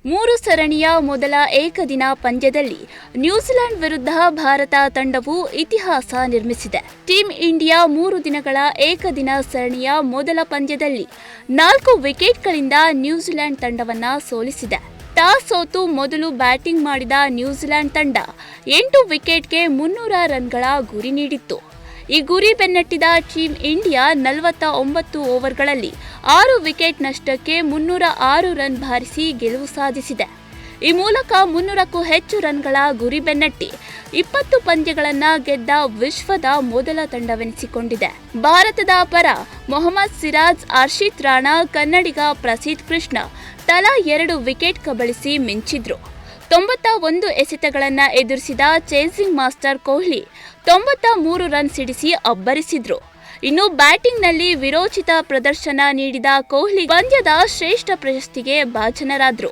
3 ಸರಣಿಯ ಮೊದಲ ಏಕದಿನ ಪಂದ್ಯದಲ್ಲಿ ನ್ಯೂಜಿಲೆಂಡ್ ವಿರುದ್ಧ ಭಾರತ ತಂಡವು ಇತಿಹಾಸ ನಿರ್ಮಿಸಿದೆ. ಟೀಂ ಇಂಡಿಯಾ 3 ದಿನಗಳ ಏಕದಿನ ಸರಣಿಯ ಮೊದಲ ಪಂದ್ಯದಲ್ಲಿ 4 ವಿಕೆಟ್ಗಳಿಂದ ನ್ಯೂಜಿಲೆಂಡ್ ತಂಡವನ್ನ ಸೋಲಿಸಿದೆ. ಟಾಸ್ ಸೋತು ಮೊದಲು ಬ್ಯಾಟಿಂಗ್ ಮಾಡಿದ ನ್ಯೂಜಿಲೆಂಡ್ ತಂಡ 8 ವಿಕೆಟ್ಗೆ 300 ರನ್ಗಳ ಗುರಿ ನೀಡಿತ್ತು. ಈ ಗುರಿ ಬೆನ್ನಟ್ಟಿದ ಟೀಂ ಇಂಡಿಯಾ 49 ಓವರ್ಗಳಲ್ಲಿ 6 ವಿಕೆಟ್ ನಷ್ಟಕ್ಕೆ 306 ರನ್ ಬಾರಿಸಿ ಗೆಲುವು ಸಾಧಿಸಿದೆ. ಈ ಮೂಲಕ 300ಕ್ಕೂ ಹೆಚ್ಚು ರನ್ಗಳ ಗುರಿ ಬೆನ್ನಟ್ಟಿ 20 ಪಂದ್ಯಗಳನ್ನು ಗೆದ್ದ ವಿಶ್ವದ ಮೊದಲ ತಂಡವೆನಿಸಿಕೊಂಡಿದೆ. ಭಾರತದ ಪರ ಮೊಹಮ್ಮದ್ ಸಿರಾಜ್, ಹರ್ಷಿತ್ ರಾಣಾ, ಕನ್ನಡಿಗ ಪ್ರಸಿದ್ಧ ಕೃಷ್ಣ ತಲಾ 2 ವಿಕೆಟ್ ಕಬಳಿಸಿ ಮಿಂಚಿದ್ರು. 91 ಎಸೆತಗಳನ್ನು ಎದುರಿಸಿದ ಚೇಸಿಂಗ್ ಮಾಸ್ಟರ್ ಕೊಹ್ಲಿ 93 ರನ್ ಸಿಡಿಸಿ ಅಬ್ಬರಿಸಿದ್ರು. ಇನ್ನು ಬ್ಯಾಟಿಂಗ್ನಲ್ಲಿ ವಿರೋಚಿತ ಪ್ರದರ್ಶನ ನೀಡಿದ ಕೊಹ್ಲಿ ಪಂದ್ಯದ ಶ್ರೇಷ್ಠ ಪ್ರಶಸ್ತಿಗೆ ಭಾಜನರಾದ್ರು.